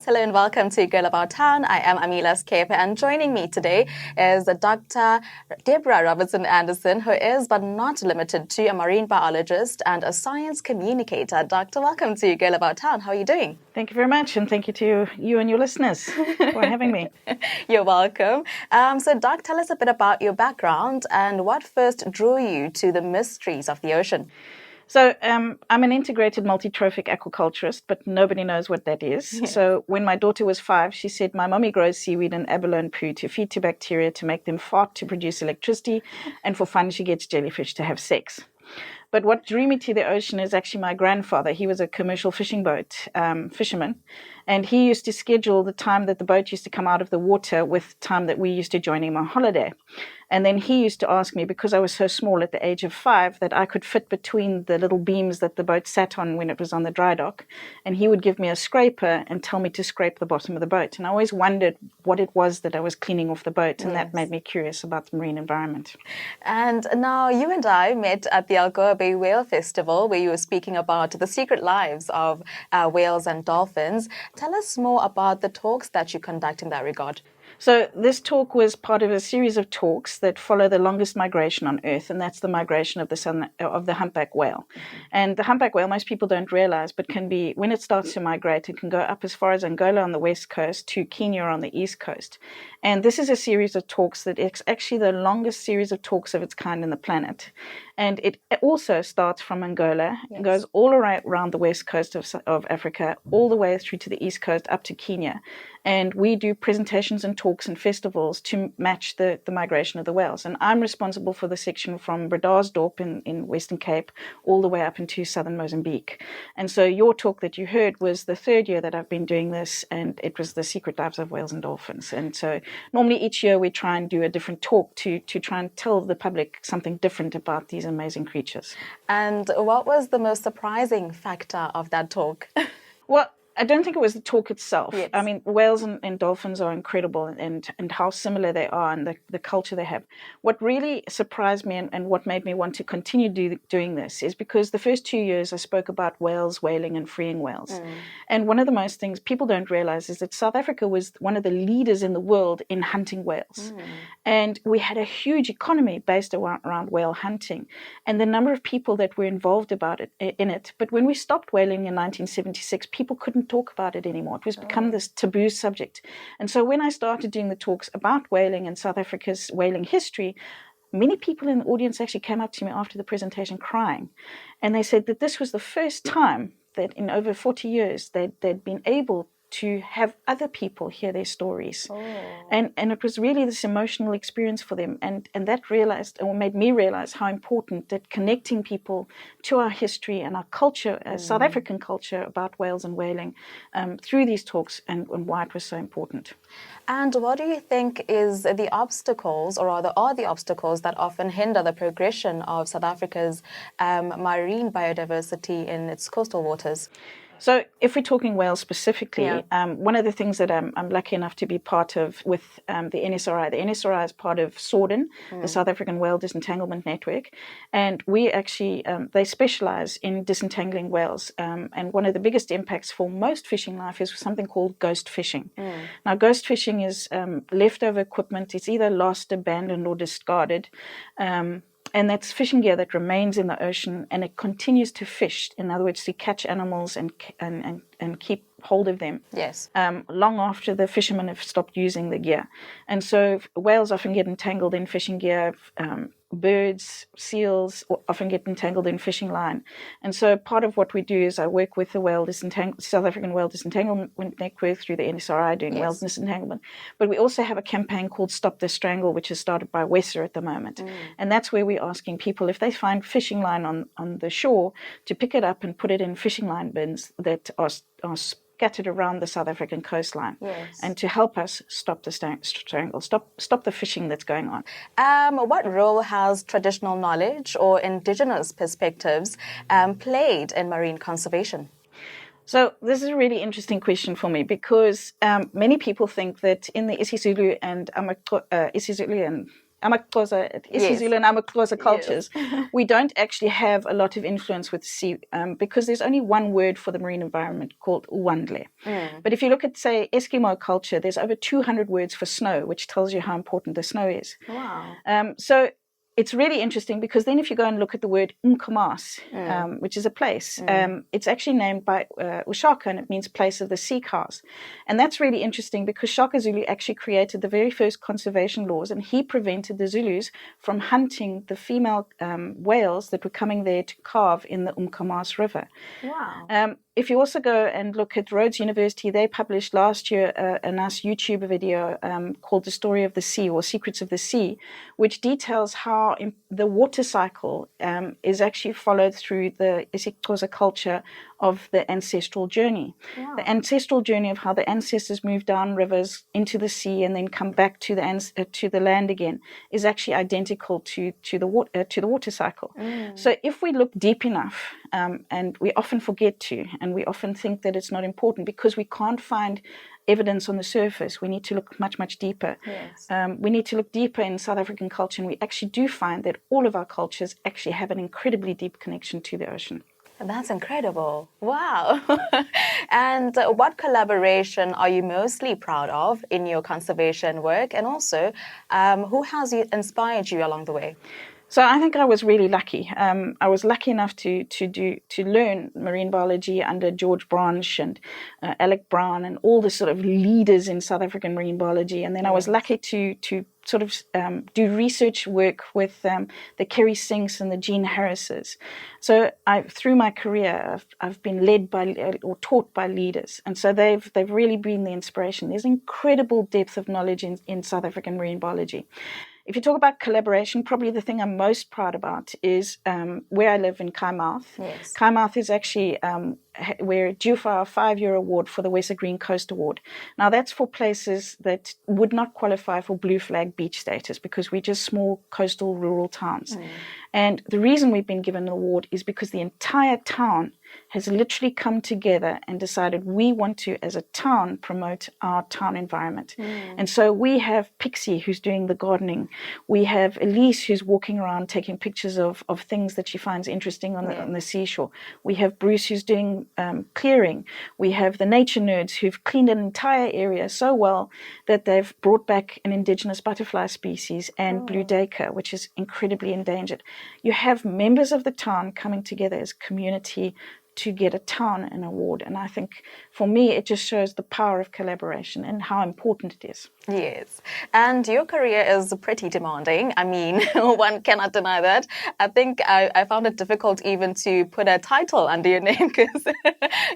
Hello and welcome to Girl About Town. I am Amila Skepe, and joining me today is Dr. Deborah Robertson-Andersson, who is but not limited to a marine biologist and a science communicator. Doctor, welcome to Girl About Town. How are you doing? Thank you very much, and thank you to you and your listeners for having me. You're welcome. So, Doc, tell us a bit about your background and what first drew you to the mysteries of the ocean. So I'm an integrated multi-trophic aquaculturist, but nobody knows what that is. Yes. So when my daughter was 5, she said, my mommy grows seaweed and abalone poo to feed to bacteria to make them fart to produce electricity, and for fun she gets jellyfish to have sex. But what drew me to the ocean is actually my grandfather. He was a commercial fishing boat fisherman, and he used to schedule the time that the boat used to come out of the water with time that we used to join him on holiday. And then he used to ask me, because I was so small at the age of 5, that I could fit between the little beams that the boat sat on when it was on the dry dock. And he would give me a scraper and tell me to scrape the bottom of the boat. And I always wondered what it was that I was cleaning off the boat. And that made me curious about the marine environment. And now you and I met at the Algoa Bay Whale Festival, where you were speaking about the secret lives of whales and dolphins. Tell us more about the talks that you conduct in that regard. So this talk was part of a series of talks that follow the longest migration on Earth, and that's the migration of the humpback whale. And the humpback whale, most people don't realize, but can be, when it starts to migrate, it can go up as far as Angola on the west coast to Kenya on the east coast. And this is a series of talks that is actually the longest series of talks of its kind on the planet. And it also starts from Angola, and goes all around the west coast of Africa, all the way through to the east coast up to Kenya. And we do presentations and talks and festivals to match the migration of the whales. And I'm responsible for the section from Bredasdorp in Western Cape all the way up into southern Mozambique. And so your talk that you heard was the 3rd year that I've been doing this, and it was the secret lives of whales and dolphins. And so normally each year we try and do a different talk to try and tell the public something different about these amazing creatures. And what was the most surprising factor of that talk? Well, I don't think it was the talk itself. Yes. I mean, whales and dolphins are incredible, and how similar they are, and the culture they have. What really surprised me and what made me want to continue doing this is because the first 2 years I spoke about whales, whaling, and freeing whales. And one of the most things people don't realize is that South Africa was one of the leaders in the world in hunting whales. And we had a huge economy based around whale hunting, and the number of people that were involved in it. But when we stopped whaling in 1976, people couldn't talk about it anymore. It was become this taboo subject. And so when I started doing the talks about whaling and South Africa's whaling history, many people in the audience actually came up to me after the presentation crying. And they said that this was the first time that in over 40 years they'd been able to have other people hear their stories. And it was really this emotional experience for them. And that made me realize how important that connecting people to our history and our culture, South African culture about whales and whaling through these talks, and why it was so important. And what do you think is the obstacles, or rather are the obstacles that often hinder the progression of South Africa's marine biodiversity in its coastal waters? So if we're talking whales specifically, one of the things that I'm lucky enough to be part of with the NSRI is part of SORDEN, the South African Whale Disentanglement Network, and we actually, they specialize in disentangling whales. And one of the biggest impacts for most fishing life is something called ghost fishing. Now, ghost fishing is leftover equipment. It's either lost, abandoned, or discarded. And that's fishing gear that remains in the ocean, and it continues to fish. In other words, to catch animals and keep hold of them. Yes. Long after the fishermen have stopped using the gear. And so whales often get entangled in fishing gear. Birds, seals often get entangled in fishing line. And so part of what we do is I work with the South African Whale Disentanglement Network through the NSRI doing whale disentanglement. But we also have a campaign called Stop the Strangle, which is started by WESA at the moment. And that's where we're asking people, if they find fishing line on the shore, to pick it up and put it in fishing line bins that are scattered around the South African coastline, and to help us stop the strangle, stop the fishing that's going on. What role has traditional knowledge or indigenous perspectives played in marine conservation? So this is a really interesting question for me, because many people think that in the isiZulu and Amaxhosa, isiZulu and Amaxhosa cultures, we don't actually have a lot of influence with the sea because there's only one word for the marine environment called uwandle. But if you look at, say, Eskimo culture, there's over 200 words for snow, which tells you how important the snow is. Wow. So it's really interesting because then if you go and look at the word Umkomas, which is a place, it's actually named by Ushaka, and it means place of the sea cows. And that's really interesting because Shaka Zulu actually created the very first conservation laws, and he prevented the Zulus from hunting the female whales that were coming there to calve in the Umkomas River. Wow. If you also go and look at Rhodes University, they published last year a nice YouTube video called The Story of the Sea, or Secrets of the Sea, which details how the water cycle is actually followed through the isiXhosa culture of the ancestral journey. Wow. The ancestral journey of how the ancestors moved down rivers into the sea and then come back to the land again is actually identical to the water cycle. So if we look deep enough, and we often forget to, and we often think that it's not important because we can't find evidence on the surface. We need to look much, much deeper. Yes. We need to look deeper in South African culture, and we actually do find that all of our cultures actually have an incredibly deep connection to the ocean. That's incredible. Wow. And what collaboration are you mostly proud of in your conservation work? And also, who has inspired you along the way? So I think I was really lucky. I was lucky enough to learn marine biology under George Branch and Alec Brown and all the sort of leaders in South African marine biology. And then I was lucky to sort of do research work with the Kerry Sinks and the Jean Harrises. So through my career, I've been led by or taught by leaders, and so they've really been the inspiration. There's incredible depth of knowledge in South African marine biology. If you talk about collaboration, probably the thing I'm most proud about is where I live in Kaimouth. Yes. Kaimouth is actually we're due for our 5-year award for the Western Green Coast Award. Now that's for places that would not qualify for blue flag beach status because we're just small coastal rural towns. And the reason we've been given an award is because the entire town has literally come together and decided we want to, as a town, promote our town environment. And so we have Pixie, who's doing the gardening. We have Elise, who's walking around taking pictures of things that she finds interesting on the seashore. We have Bruce, who's doing clearing. We have the nature nerds who've cleaned an entire area so well that they've brought back an indigenous butterfly species and blue duiker, which is incredibly endangered. You have members of the town coming together as community to get a town an award. And I think for me, it just shows the power of collaboration and how important it is. Yes. And your career is pretty demanding. I mean, one cannot deny that. I think I found it difficult even to put a title under your name because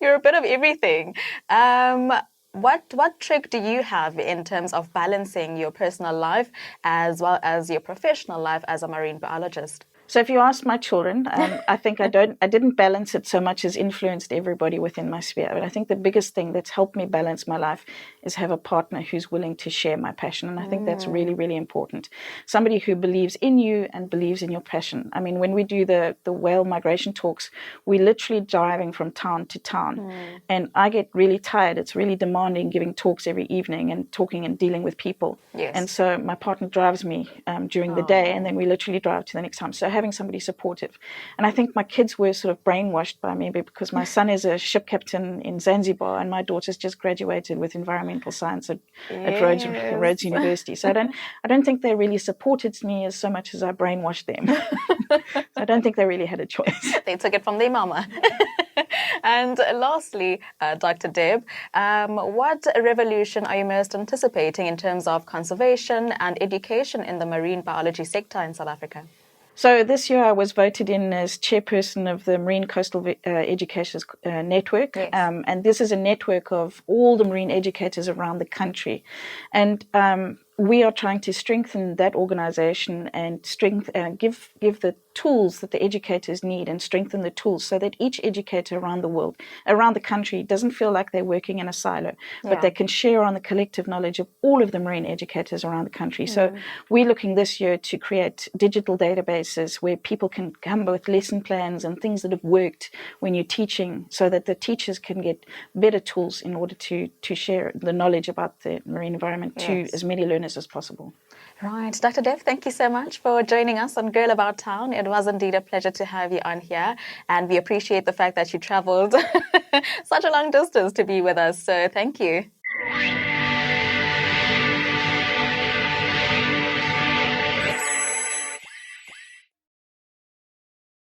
you're a bit of everything. What trick do you have in terms of balancing your personal life as well as your professional life as a marine biologist? So if you ask my children, I think I didn't balance it so much as influenced everybody within my sphere. But I think the biggest thing that's helped me balance my life is have a partner who's willing to share my passion. And I think that's really, really important. Somebody who believes in you and believes in your passion. I mean, when we do the whale migration talks, we're literally driving from town to town. And I get really tired. It's really demanding giving talks every evening and talking and dealing with people. Yes. And so my partner drives me during the day, and then we literally drive to the next town. So having somebody supportive. And I think my kids were sort of brainwashed by me because my son is a ship captain in Zanzibar and my daughter's just graduated with environmental science at Rhodes University. So I don't think they really supported me as so much as I brainwashed them. So I don't think they really had a choice. They took it from their mama. And lastly, Dr. Deb, what revolution are you most anticipating in terms of conservation and education in the marine biology sector in South Africa? So this year I was voted in as chairperson of the Marine Coastal Educators Network. Yes. And this is a network of all the marine educators around the country. And we are trying to strengthen that organization and give the tools that the educators need and strengthen the tools so that each educator around the world, around the country, doesn't feel like they're working in a silo, but they can share on the collective knowledge of all of the marine educators around the country. So we're looking this year to create digital databases where people can come with lesson plans and things that have worked when you're teaching so that the teachers can get better tools in order to share the knowledge about the marine environment to as many learners learners as possible. Right. Dr. Deb, thank you so much for joining us on Girl About Town. It was indeed a pleasure to have you on here, and we appreciate the fact that you traveled such a long distance to be with us. So thank you.